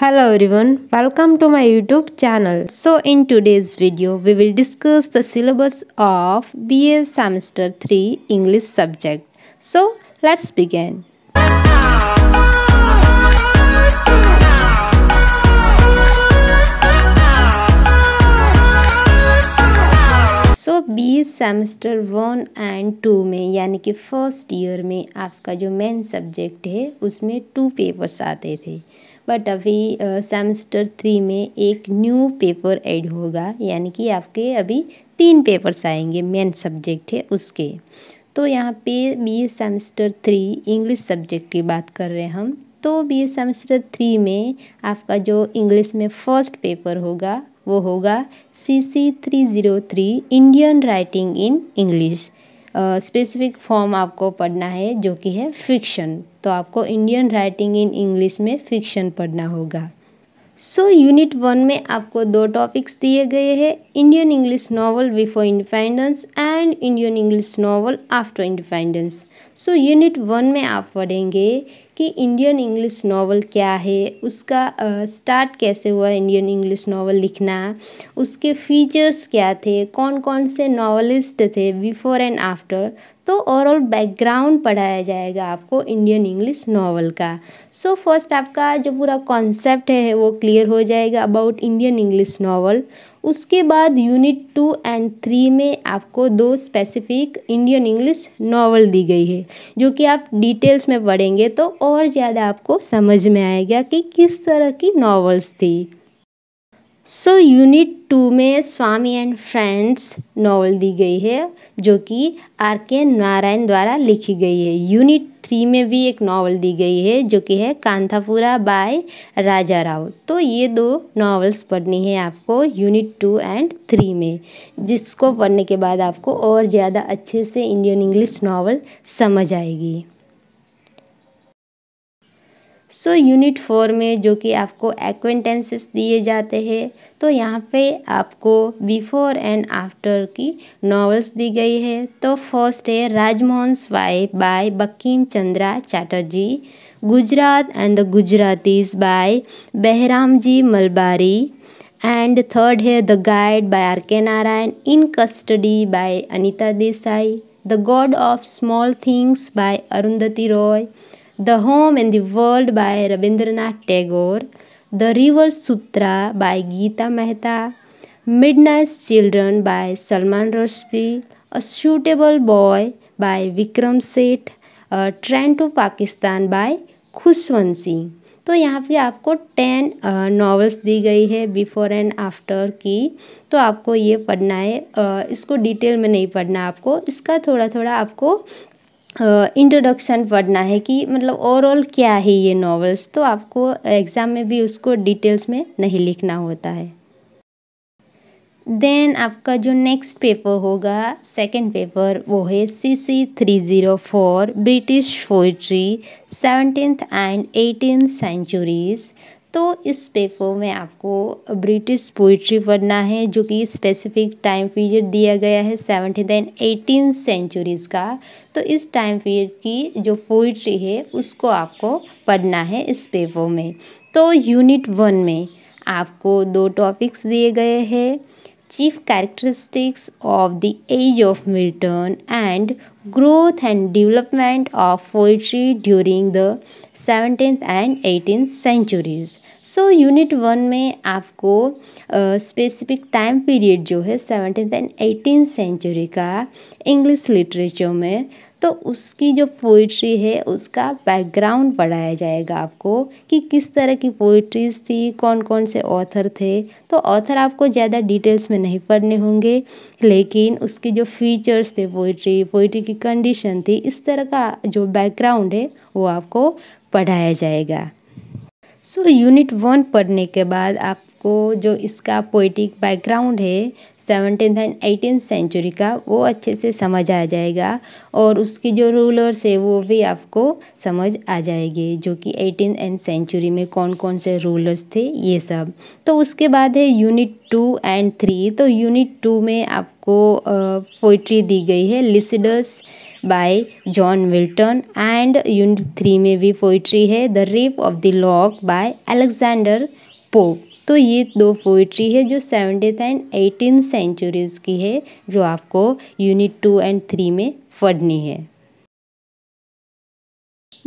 Hello everyone, welcome to my YouTube channel. So in today's video, we will discuss the syllabus of BA Semester 3 English subject. So let's begin. So BA semester 1 and 2 में यानी कि first year में आपका जो main subject है उसमें 2 papers आते थे, बट अभी सेमेस्टर 3 में एक न्यू पेपर ऐड होगा, यानी कि आपके अभी 3 पेपर्स आएंगे मेन सब्जेक्ट है उसके। तो यहाँ पे BA सेमेस्टर 3 इंग्लिश सब्जेक्ट की बात कर रहे हैं हम। तो BA सेमेस्टर 3 में आपका जो इंग्लिश में फर्स्ट पेपर होगा वो होगा CC 303 Indian writing in English. Specific form आपको पढ़ना है जो कि है फिक्शन, तो आपको इंडियन राइटिंग इन इंग्लिश में फिक्शन पढ़ना होगा। सो यूनिट 1 में आपको 2 टॉपिक्स दिए गए हैं, Indian English novel before independence and Indian English novel after independence. So unit 1 में आप पढ़ेंगे कि इंडियन इंग्लिश नॉवल क्या है, उसका स्टार्ट कैसे हुआ इंडियन इंग्लिश नॉवल लिखना, उसके फीचर्स क्या थे, कौन कौन से नॉवलिस्ट थे बिफोर एंड आफ्टर। तो ओवरऑल बैकग्राउंड पढ़ाया जाएगा आपको इंडियन इंग्लिश नॉवल का। सो फर्स्ट आपका जो पूरा कॉन्सेप्ट है वो क्लियर हो जाएगा अबाउट इंडियन इंग्लिश नॉवल। उसके बाद यूनिट 2 एंड 3 में आपको 2 स्पेसिफिक इंडियन इंग्लिश नॉवल दी गई है, जो कि आप डिटेल्स में पढ़ेंगे तो और ज़्यादा आपको समझ में आएगा कि किस तरह की नॉवेल्स थी। सो यूनिट 2 में स्वामी एंड फ्रेंड्स नॉवल दी गई है, जो कि RK नारायण द्वारा लिखी गई है। यूनिट 3 में भी एक नॉवल दी गई है जो कि है कांथापुरा बाय राजा राव। तो ये 2 नॉवेल्स पढ़नी है आपको यूनिट 2 एंड 3 में, जिसको पढ़ने के बाद आपको और ज़्यादा अच्छे से इंडियन इंग्लिश नॉवल समझ आएगी। सो यूनिट 4 में जो कि आपको एक्वेंटेंसेस दिए जाते हैं, तो यहाँ पे आपको बिफोर एंड आफ्टर की नॉवेल्स दी गई है। तो फर्स्ट है Rajmohan wife by Bankim Chandra Chatterjee, Gujarat and the Gujaratis by Behramji Malabari, and third है the guide by RK Narayan, in custody by Anita Desai, the god of small things by Arundhati Roy, The Home and the World by Rabindranath Tagore, The River Sutra by Geeta Mehta, Midnight Children by Salman Rushdie, A Suitable Boy by Vikram Seth, Train to Pakistan by Khushwant Singh. तो यहाँ पे आपको 10 novels दी गई है before and after की, तो आपको ये पढ़ना है। इसको डिटेल में नहीं पढ़ना आपको, इसका थोड़ा थोड़ा आपको इंट्रोडक्शन पढ़ना है कि मतलब ओवरऑल क्या है ये नॉवेल्स। तो आपको एग्ज़ाम में भी उसको डिटेल्स में नहीं लिखना होता है। देन आपका जो नेक्स्ट पेपर होगा सेकंड पेपर, वो है CC 304 British poetry 17th and 18th centuries. तो इस पेपर में आपको ब्रिटिश पोइट्री पढ़ना है, जो कि स्पेसिफिक टाइम पीरियड दिया गया है 17th एंड 18th सेंचुरीज़ का। तो इस टाइम पीरियड की जो पोइट्री है उसको आपको पढ़ना है इस पेपर में। तो यूनिट 1 में आपको 2 टॉपिक्स दिए गए हैं, chief characteristics of the age of Milton and growth and development of poetry during the 17th and 18th centuries। So unit 1 में आपको स्पेसिफिक टाइम पीरियड जो है 17th एंड 18th सेंचुरी का इंग्लिश लिटरेचर में, तो उसकी जो पोइट्री है उसका बैकग्राउंड पढ़ाया जाएगा आपको कि किस तरह की पोइट्रीज़ थी, कौन कौन से ऑथर थे। तो ऑथर आपको ज़्यादा डिटेल्स में नहीं पढ़ने होंगे, लेकिन उसके जो फीचर्स थे पोइट्री की कंडीशन थी, इस तरह का जो बैकग्राउंड है वो आपको पढ़ाया जाएगा। सो यूनिट 1 पढ़ने के बाद आप आपको जो इसका पोइटिक बैकग्राउंड है 17th एंड 18th सेंचुरी का वो अच्छे से समझ आ जाएगा और उसके जो रूलर्स है वो भी आपको समझ आ जाएंगे, जो कि 18th एंड सेंचुरी में कौन कौन से रूलर्स थे ये सब। तो उसके बाद है यूनिट 2 एंड 3। तो यूनिट 2 में आपको पोइट्री दी गई है Lycidas bye John Milton and unit 3 में भी पोइट्री है the rape of the lock by Alexander pope. तो ये दो पोइट्री है जो 17th एंड 18th सेंचुरीज़ की है, जो आपको यूनिट 2 एंड 3 में पढ़नी है।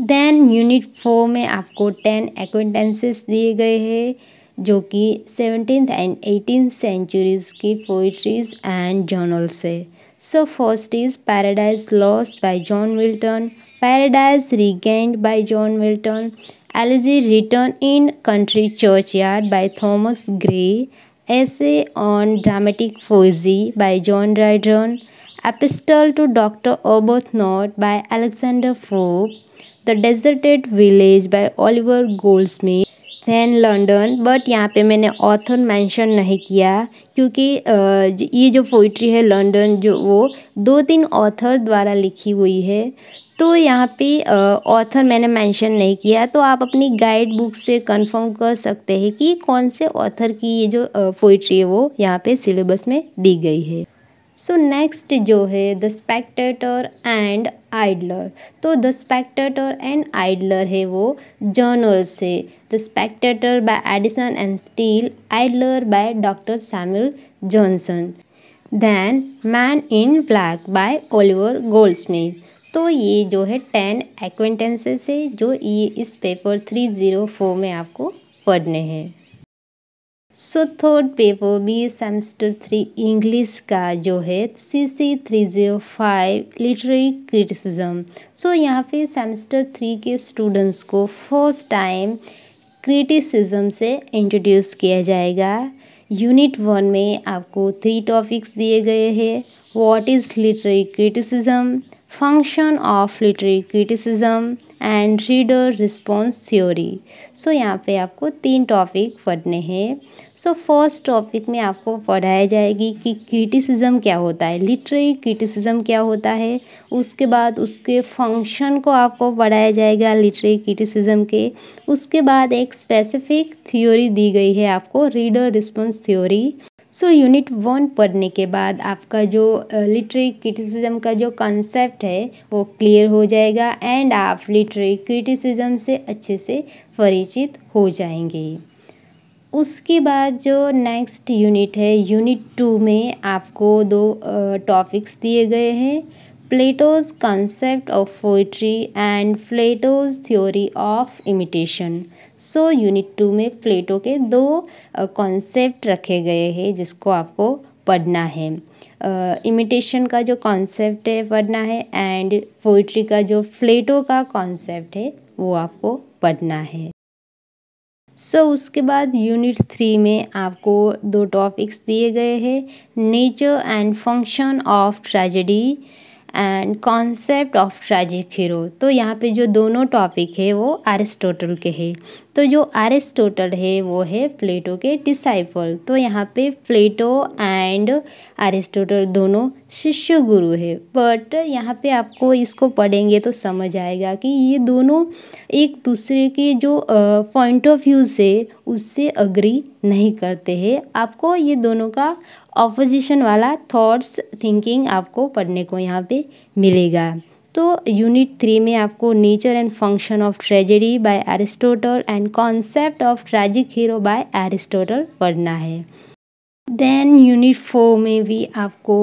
देन यूनिट 4 में आपको 10 एक्वेंटेंसेस दिए गए हैं, जो कि 17th एंड 18th सेंचुरीज़ की पोइट्रीज एंड जर्नल्स है। So first is Paradise Lost by John Milton, Paradise Regained by John Milton, Elegy Written in Country Churchyard by Thomas Gray, Essay on Dramatic Poesy by John Dryden, Epistle to Dr. Arbuthnot by Alexander Pope, The Deserted Village by Oliver Goldsmith, than London. But यहाँ पे मैंने author mention नहीं किया क्योंकि ये जो poetry है London जो वो 2-3 ऑथर द्वारा लिखी हुई है, तो यहाँ पे ऑथर मैंने मेंशन नहीं किया। तो आप अपनी गाइड बुक से कंफर्म कर सकते हैं कि कौन से ऑथर की ये जो पोइट्री है वो यहाँ पे सिलेबस में दी गई है। सो नेक्स्ट जो है द स्पेक्टेटर एंड आइडलर। तो द स्पेक्टेटर एंड आइडलर है वो जर्नल्स है। The Spectator by Addison and Steele, Idler by doctor Samuel Johnson, than Man in Black by Oliver Goldsmith. तो ये जो है 10 एक्वेंटेंसेस है जो ये इस पेपर 304 में आपको पढ़ने हैं। So third paper B semester 3 English का जो है CC 305 लिटरेरी क्रिटिसिज्म। सो यहाँ पे सेमेस्टर 3 के स्टूडेंट्स को फर्स्ट टाइम क्रिटिसिज्म से इंट्रोड्यूस किया जाएगा। यूनिट 1 में आपको 3 टॉपिक्स दिए गए हैं। What is literary criticism, function of literary criticism and reader response theory. So यहाँ पे आपको 3 टॉपिक पढ़ने हैं। सो फर्स्ट टॉपिक में आपको पढ़ाया जाएगी कि क्रिटिसिज्म क्या होता है, लिटरेरी क्रिटिसिज्म क्या होता है। उसके बाद उसके फंक्शन को आपको पढ़ाया जाएगा लिटरेरी क्रिटिसिज्म के। उसके बाद एक स्पेसिफिक थ्योरी दी गई है आपको, reader response theory. So unit 1 पढ़ने के बाद आपका जो लिटरेरी क्रिटिसिज्म का जो कंसेप्ट है वो क्लियर हो जाएगा एंड आप लिटरेरी क्रिटिसिज्म से अच्छे से परिचित हो जाएंगे। उसके बाद जो नेक्स्ट यूनिट है यूनिट 2 में आपको 2 टॉपिक्स दिए गए हैं, Plato's concept of poetry and Plato's theory of imitation. So unit 2 में प्लेटो के 2 कॉन्सेप्ट रखे गए हैं जिसको आपको पढ़ना है। इमिटेशन का जो कॉन्सेप्ट है पढ़ना है एंड पोइट्री का जो प्लेटो का कॉन्सेप्ट है वो आपको पढ़ना है। सो उसके बाद यूनिट 3 में आपको 2 टॉपिक्स दिए गए हैं, nature and function of tragedy and concept of tragic hero. तो यहाँ पे जो दोनों टॉपिक है वो अरिस्टोटल के हैं। तो जो अरिस्टोटल है वो है प्लेटो के डिसाइपल। तो यहाँ पे प्लेटो एंड अरिस्टोटल दोनों शिष्य गुरु है। बट यहाँ पे आपको इसको पढ़ेंगे तो समझ आएगा कि ये दोनों एक दूसरे के जो पॉइंट ऑफ व्यू से उससे अग्री नहीं करते हैं। आपको ये दोनों का ऑपोजिशन वाला थॉट्स थिंकिंग आपको पढ़ने को यहाँ पे मिलेगा। तो यूनिट 3 में आपको nature and function of tragedy by Aristotle and concept of tragic hero by Aristotle पढ़ना है। देन यूनिट 4 में भी आपको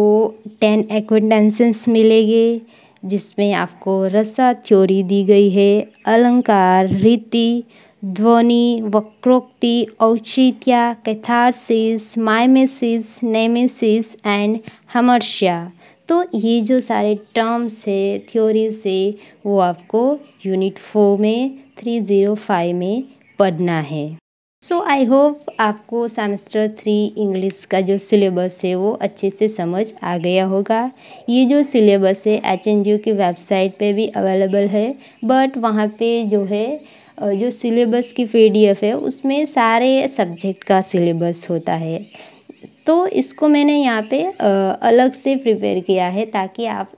10 एक्वेंटेंसेस मिलेंगे जिसमें आपको रसा थ्योरी दी गई है, अलंकार, रीति, ध्वनि, वक्रोक्ति, औचित्य, कैथारसिस, माइमेसिस, नेमेसिस एंड हमर्ष्या। तो ये जो सारे टर्म्स है, थ्योरीज है, वो आपको यूनिट 4 में 305 में पढ़ना है। सो आई होप आपको सेमेस्टर 3 इंग्लिश का जो सिलेबस है वो अच्छे से समझ आ गया होगा। ये जो सिलेबस है HNGU की वेबसाइट पे भी अवेलेबल है, बट वहाँ पे जो है जो सिलेबस की PDF है उसमें सारे सब्जेक्ट का सिलेबस होता है। तो इसको मैंने यहाँ पे अलग से प्रिपेयर किया है ताकि आप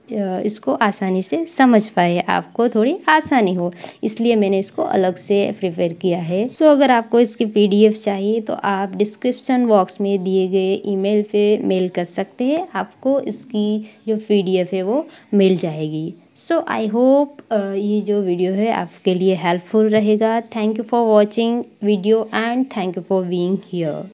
इसको आसानी से समझ पाए, आपको थोड़ी आसानी हो, इसलिए मैंने इसको अलग से प्रिपेयर किया है। सो अगर आपको इसकी PDF चाहिए तो आप डिस्क्रिप्शन बॉक्स में दिए गए ईमेल पे मेल कर सकते हैं, आपको इसकी जो PDF है वो मिल जाएगी। सो आई होप ये जो वीडियो है आपके लिए हेल्पफुल रहेगा। Thank you for watching video and thank you for being here.